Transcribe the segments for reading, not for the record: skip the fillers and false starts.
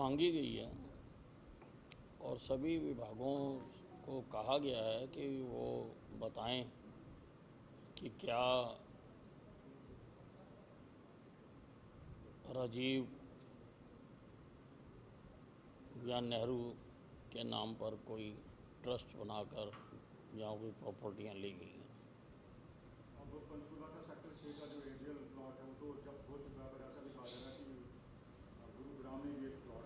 मांगी गई है और सभी विभागों को कहा गया है कि वो बताएं कि क्या राजीव या नेहरू के नाम पर कोई ट्रस्ट बनाकर जहाँ कोई प्रॉपर्टियाँ ली गई हैं। अब पंचकूला का सेक्टर 6 का जो एरियल प्लॉट है वो तो जब्त हो चुका है, पर ऐसा भी कहा जा रहा है कि गुरुग्राम में भी एक प्लॉट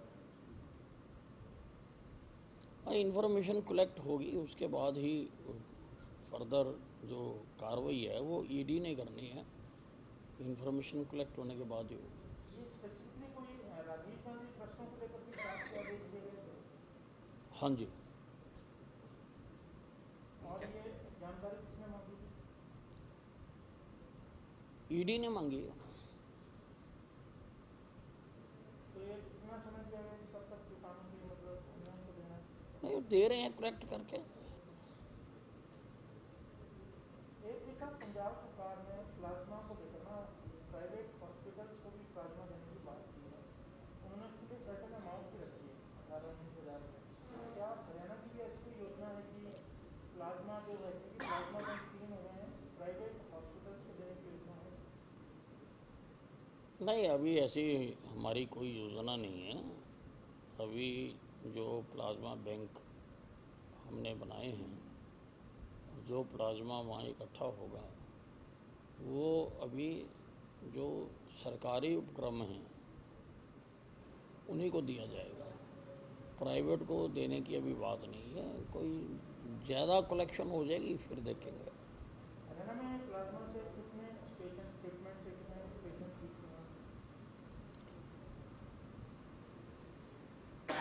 है। इन्फॉर्मेशन कलेक्ट होगी, उसके बाद ही फर्दर जो कार्रवाई है वो ईडी ने करनी है। इन्फॉर्मेशन कलेक्ट होने के बाद ही होगी। ये स्पेसिफिकली कोई राजीव गांधी प्रश्नों को लेकर भी जांच के आदेश दिए गए थे? हाँ जी। और ये जानकारी किसने मांगी थी? ईडी ने मांगी है। तो ये कितना समय दिया गया कि कब तक किसानों की मतलब उन्हें उनको देना है? नहीं, दे रहे हैं कलेक्ट करके। एक दिशा पंजाब सरकार ने प्लाज्मा को लेकर ना प्राइवेट हॉस्पिटल्स को भी प्लाज्मा देने की बात की है। उन्होंने खुले सर्टन अमाउंट की रखी है 18-19 हज़ार रुपये। क्या हरियाणा की भी ऐसी कोई योजना है कि प्लाज्मा जो है, क्योंकि प्लाज्मा बैंक 3 हो गए हैं, प्राइवेट हॉस्पिटल्स को देने की योजना है? नहीं, अभी ऐसी हमारी कोई योजना नहीं है। अभी जो प्लाज्मा बैंक हमने बनाए हैं, जो प्लाज्मा वहाँ इकट्ठा होगा वो अभी जो सरकारी उपक्रम हैं उन्हीं को दिया जाएगा। प्राइवेट को देने की अभी बात नहीं है। कोई ज़्यादा कलेक्शन हो जाएगी फिर देखेंगे। हरियाणा में प्लाज्मा से कितने पेशेंट ट्रीटमेंट से कितने पेशेंट ठीक हुए हैं?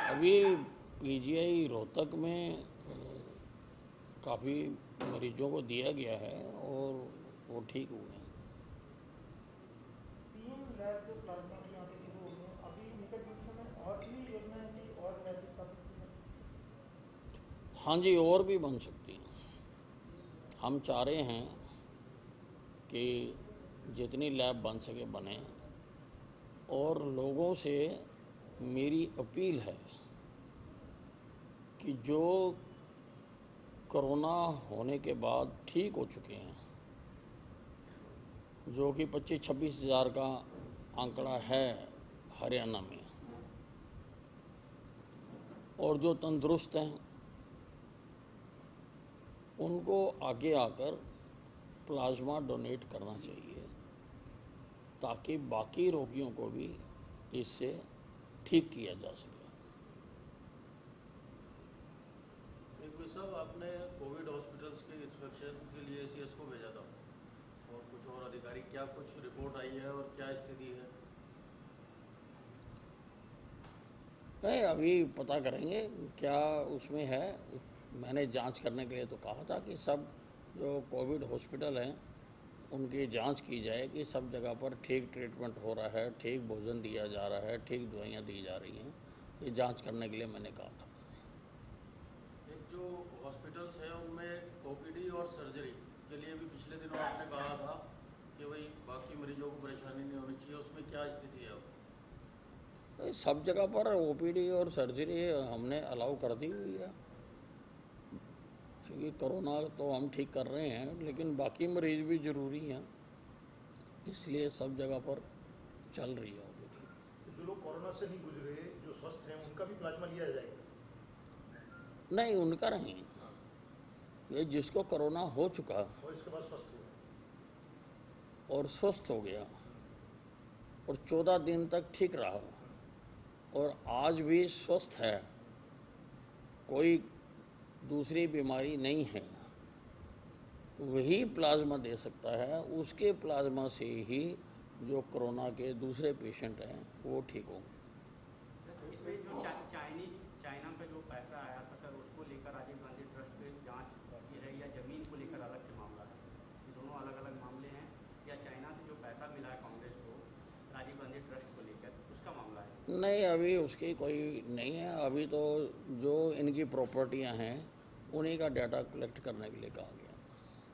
अभी पीजीआई रोहतक में काफ़ी मरीजों को दिया गया है और वो ठीक हुए हैं। 3 लैब जो प्लाज्मा की यहाँ पे शुरू हो गई हैं, अभी निकट भविष्य में और भी योजना है कि और लैब स्थापित की जाए? हाँ जी, और भी बन सकती हैं। हम चाह रहे हैं कि जितनी लैब बन सके बने, और लोगों से मेरी अपील है कि जो कोरोना होने के बाद ठीक हो चुके हैं, जो कि 25-26 हज़ार का आंकड़ा है हरियाणा में, और जो तंदुरुस्त हैं उनको आगे आकर प्लाज्मा डोनेट करना चाहिए ताकि बाकी रोगियों को भी इससे ठीक किया जा सके। साहब, आपने कोविड हॉस्पिटल्स के इंस्पेक्शन के लिए सीएस को भेजा था और कुछ और अधिकारी, क्या कुछ रिपोर्ट आई है और क्या स्थिति है? नहीं, अभी पता करेंगे क्या उसमें है। मैंने जांच करने के लिए तो कहा था कि सब जो कोविड हॉस्पिटल हैं उनकी जांच की जाए कि सब जगह पर ठीक ट्रीटमेंट हो रहा है, ठीक भोजन दिया जा रहा है, ठीक दवाइयाँ दी जा रही हैं। ये जांच करने के लिए मैंने कहा था। एक जो हॉस्पिटल्स हैं उनमें ओपीडी और सर्जरी के लिए भी पिछले दिनों आपने कहा था कि भाई बाकी मरीजों को परेशानी नहीं होनी चाहिए, उसमें क्या स्थिति है अब? सब जगह पर ओपीडी और सर्जरी हमने अलाउ कर दी हुई है, क्योंकि कोरोना तो हम ठीक कर रहे हैं लेकिन बाकी मरीज भी ज़रूरी हैं, इसलिए सब जगह पर चल रही है ओपीडी। तो जो लोग कोरोना से नहीं गुजरे, जो स्वस्थ हैं, उनका भी प्लाज्मा लिया जाएगा? नहीं, उनका नहीं। ये जिसको कोरोना हो चुका और इसके बाद स्वस्थ हुआ और स्वस्थ हो गया और 14 दिन तक ठीक रहा और आज भी स्वस्थ है, कोई दूसरी बीमारी नहीं है, वही प्लाज्मा दे सकता है। उसके प्लाज्मा से ही जो कोरोना के दूसरे पेशेंट हैं वो ठीक होंगे। इसमें जो चाइना का जो पैसा आया था सर, उसको लेकर राजीव गांधी ट्रस्ट पे जांच की है या जमीन को लेकर अलग से मामला है? ये दोनों अलग अलग मामले हैं, या चाइना से जो पैसा मिला है कांग्रेस को राजीव गांधी ट्रस्ट को लेकर उसका मामला है? नहीं, अभी उसकी कोई नहीं है। अभी तो जो इनकी प्रॉपर्टियां हैं उन्हीं का डाटा कलेक्ट करने के लिए कहा गया।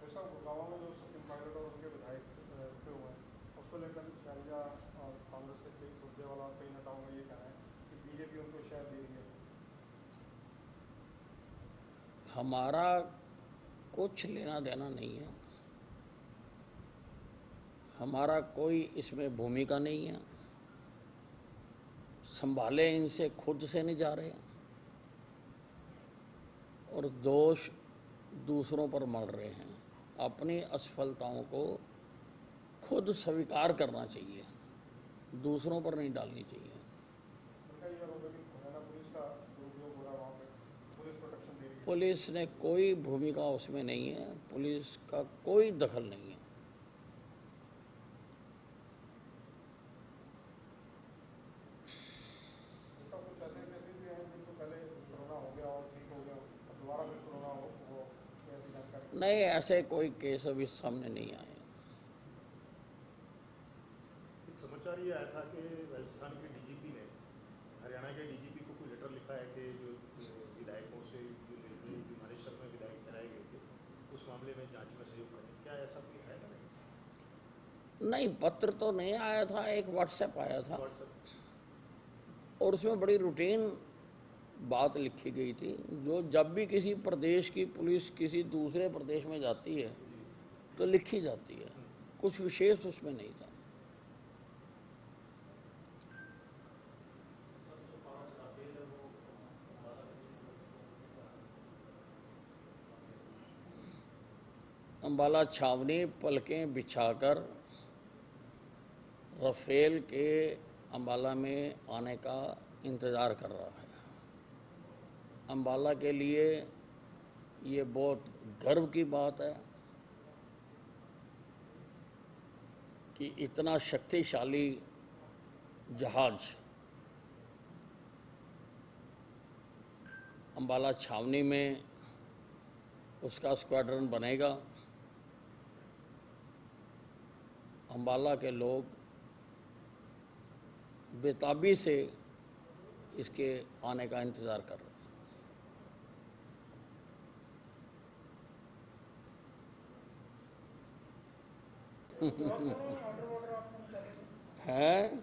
ऐसा गुड़गांव में जो सचिन पायलट और उनके विधायक रुके हुए हैं उसको लेकर शैलजा और कांग्रेस के कई सुरजेवाला और कई नेताओं का ये कहना है कि बीजेपी भी उनको शायद दे रही है? हमारा कुछ लेना देना नहीं है, हमारा कोई इसमें भूमिका नहीं है। संभाले इनसे खुद से नहीं जा रहे और दोष दूसरों पर मढ़ रहे हैं। अपनी असफलताओं को खुद स्वीकार करना चाहिए, दूसरों पर नहीं डालनी चाहिए। उनका ये आरोप है कि हरियाणा पुलिस का दुरुपयोग हो रहा है, वहाँ पे पुलिस प्रोटेक्शन दे रही है। पुलिस ने कोई भूमिका उसमें नहीं है, पुलिस का कोई दखल नहीं है। ऐसा कुछ ऐसे केसेस भी हैं जिनको पहले कोरोना हो गया और ठीक हो गया, अब दोबारा फिर कोरोना हो ऐसी जानकारी? नहीं, ऐसे कोई केस अभी सामने नहीं आए। एक समाचार ये आया था कि राजस्थान के डीजीपी ने हरियाणा के डीजीपी को कोई लेटर लिखा है कि जो विधायकों से जो मानेसर में विधायक कराए गए थे उस मामले में जांच में सहयोग करें। क्या ऐसा कोई है? नहीं, पत्र तो नहीं आया था, एक व्हाट्सएप आया था व्हाट्सएप और उसमें बड़ी रूटीन बात लिखी गई थी, जो जब भी किसी प्रदेश की पुलिस किसी दूसरे प्रदेश में जाती है तो लिखी जाती है, कुछ विशेष उसमें नहीं था। अंबाला छावनी पलकें बिछाकर राफेल के अंबाला में आने का इंतज़ार कर रहा है। अंबाला के लिए ये बहुत गर्व की बात है कि इतना शक्तिशाली जहाज अंबाला छावनी में उसका स्क्वाड्रन बनेगा। अंबाला के लोग बेताबी से इसके आने का इंतज़ार कर रहे हैं।